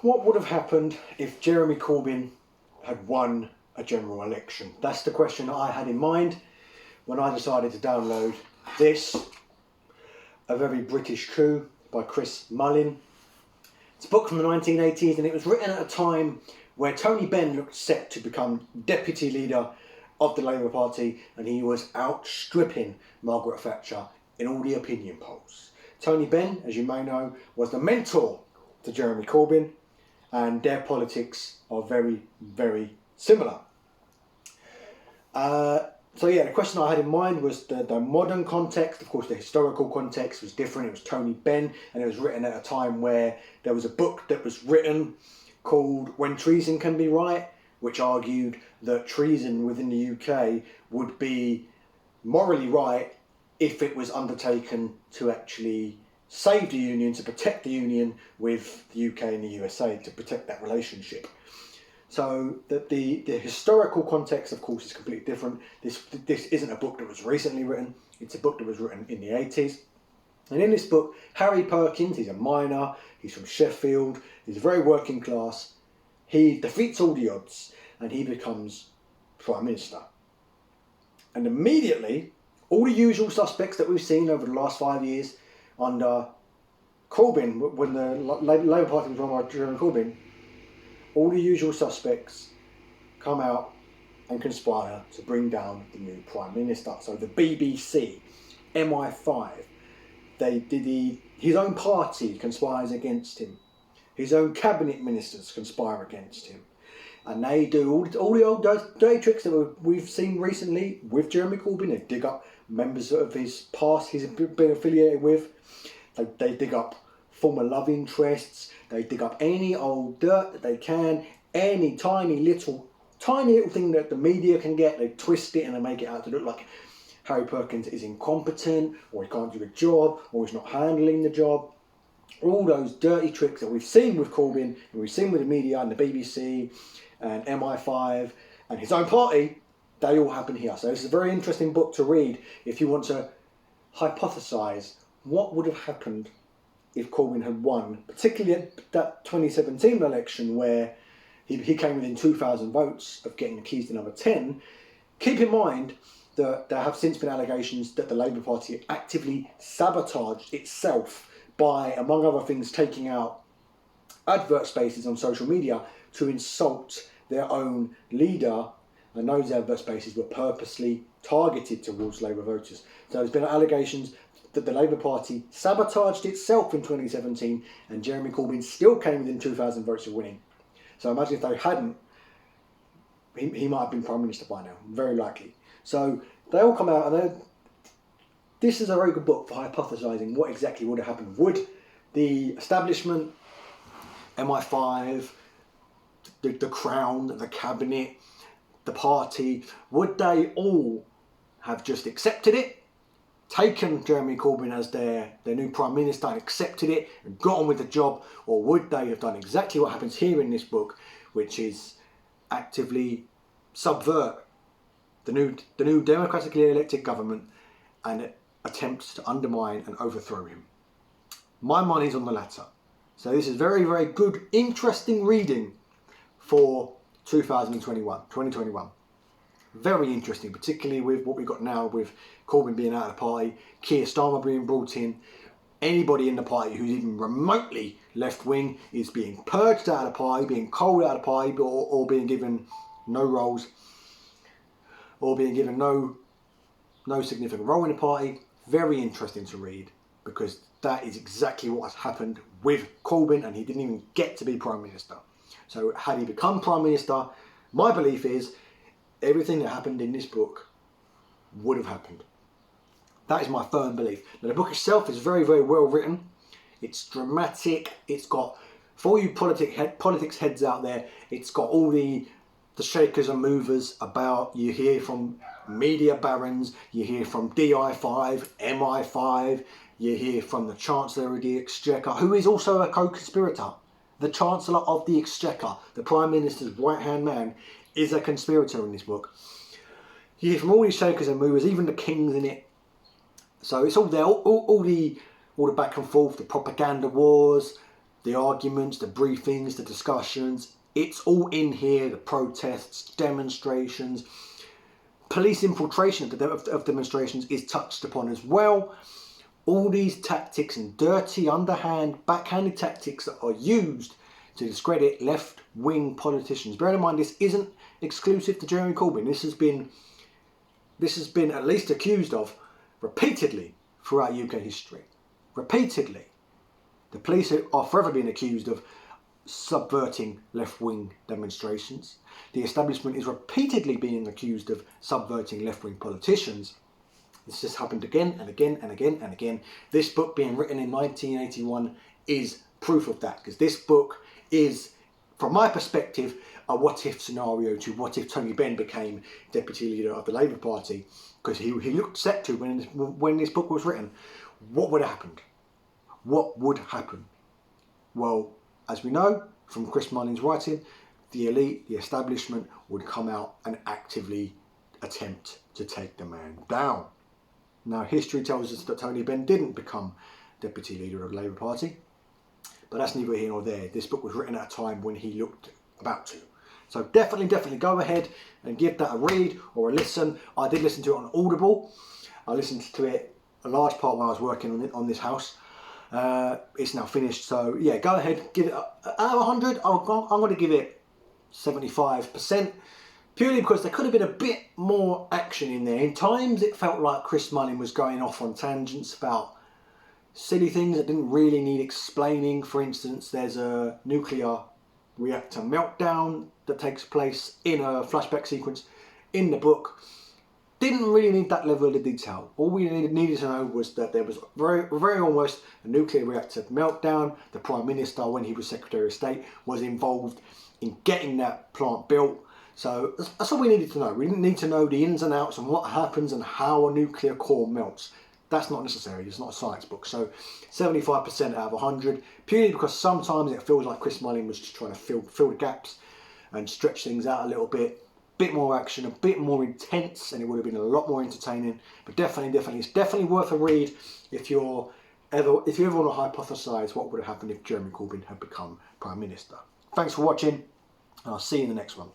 What would have happened if Jeremy Corbyn had won a general election? That's the question I had in mind when I decided to download this, A Very British Coup by Mullin. It's a book from the 1980s, and it was written at a time where Tony Benn looked set to become deputy leader of the Labour Party, and he was outstripping Margaret Thatcher in all the opinion polls. Tony Benn, as you may know, was the mentor to Jeremy Corbyn, and their politics are very, very similar. The question I had in mind was the modern context. Of course, the historical context was different. It was Tony Benn, and it was written at a time where there was a book that was written called When Treason Can Be Right, which argued that treason within the UK would be morally right if it was undertaken to actually save the Union, to protect the Union with the UK and the USA, to protect that relationship. So the historical context, of course, is completely different. This isn't a book that was recently written. It's a book that was written in the 80s. And in this book, Harry Perkins, he's a miner, he's from Sheffield, he's very working class. He defeats all the odds and he becomes Prime Minister. And immediately, all the usual suspects that we've seen over the last 5 years under Corbyn, when the Labour Party was run by Jeremy Corbyn, all the usual suspects come out and conspire to bring down the new Prime Minister. So the BBC, MI5, his own party conspires against him. His own cabinet ministers conspire against him. And they do all the old dirty tricks that we've seen recently with Jeremy Corbyn. They dig up members of his past he's been affiliated with. They dig up former love interests. They dig up any old dirt that they can, any tiny little thing that the media can get. They twist it and they make it out to look like Harry Perkins is incompetent, or he can't do a job, or he's not handling the job. All those dirty tricks that we've seen with Corbyn, and we've seen with the media and the BBC and MI5 and his own party, they all happen here. So this is a very interesting book to read if you want to hypothesise what would have happened if Corbyn had won, particularly at that 2017 election where he came within 2,000 votes of getting the keys to number 10. Keep in mind that there have since been allegations that the Labour Party actively sabotaged itself by, among other things, taking out advert spaces on social media to insult their own leader, and those advert spaces were purposely targeted towards Labour voters. So there's been allegations that the Labour Party sabotaged itself in 2017, and Jeremy Corbyn still came within 2,000 votes of winning. So imagine if they hadn't, he might have been Prime Minister by now, very likely. So they all come out, and this is a very good book for hypothesising what exactly would have happened. Would the establishment, MI5, the Crown, the Cabinet, the party, would they all have just accepted it, taken Jeremy Corbyn as their new Prime Minister and accepted it and got on with the job, or would they have done exactly what happens here in this book, which is actively subvert the new democratically elected government and attempt to undermine and overthrow him? My money's on the latter. So this is very, very good, interesting reading for 2021. Very interesting, particularly with what we've got now with Corbyn being out of the party, Keir Starmer being brought in. Anybody in the party who's even remotely left-wing is being purged out of the party, being culled out of the party, or being given no roles, or being given no significant role in the party. Very interesting to read, because that is exactly what has happened with Corbyn, and he didn't even get to be Prime Minister. So had he become Prime Minister, my belief is everything that happened in this book would have happened. That is my firm belief. Now, the book itself is very, very well written. It's dramatic. It's got, for all you politics heads out there, it's got all the shakers and movers about. You hear from media barons, you hear from DI5, MI5, you hear from the Chancellor of the Exchequer, who is also a co-conspirator. The Chancellor of the Exchequer, the Prime Minister's right-hand man, is a conspirator in this book. You hear from all these shakers and movers, even the king's in it. So it's all there, all the back and forth, the propaganda wars, the arguments, the briefings, the discussions. It's all in here. The protests, demonstrations, police infiltration of demonstrations is touched upon as well. All these tactics and dirty, underhand, backhanded tactics that are used to discredit left-wing politicians. Bear in mind, this isn't exclusive to Jeremy Corbyn. This has been at least accused of repeatedly throughout UK history. Repeatedly. The police are forever being accused of subverting left-wing demonstrations. The establishment is repeatedly being accused of subverting left-wing politicians. This just happened again and again and again and again. This book being written in 1981 is proof of that, because this book is, from my perspective, a what-if scenario to what if Tony Benn became deputy leader of the Labour Party, because he looked set to, when this book was written, what would have happened? What would happen? Well, as we know from Chris Mullin's writing, the elite, the establishment would come out and actively attempt to take the man down. Now, history tells us that Tony Benn didn't become deputy leader of the Labour Party, but that's neither here nor there. This book was written at a time when he looked about to. So definitely go ahead and give that a read or a listen. I did listen to it on Audible. I listened to it a large part while I was working on this house. It's now finished, so yeah, go ahead, give it out of 100. I'm going to give it 75%, purely because there could have been a bit more action in there. In times it felt like Chris Mullin was going off on tangents about silly things that didn't really need explaining. For instance, there's a nuclear reactor meltdown that takes place in a flashback sequence in the book. Didn't really need that level of detail. All we needed to know was that there was very almost a nuclear reactor meltdown. The Prime Minister, when he was Secretary of State, was involved in getting that plant built. So that's all we needed to know. We didn't need to know the ins and outs and what happens and how a nuclear core melts. That's not necessary. It's not a science book. So 75% out of 100, purely because sometimes it feels like Chris Mullin was just trying to fill the gaps and stretch things out a little bit. Bit more action, a bit more intense, and it would have been a lot more entertaining. But definitely, it's definitely worth a read if you ever want to hypothesise what would have happened if Jeremy Corbyn had become Prime Minister. Thanks for watching, and I'll see you in the next one.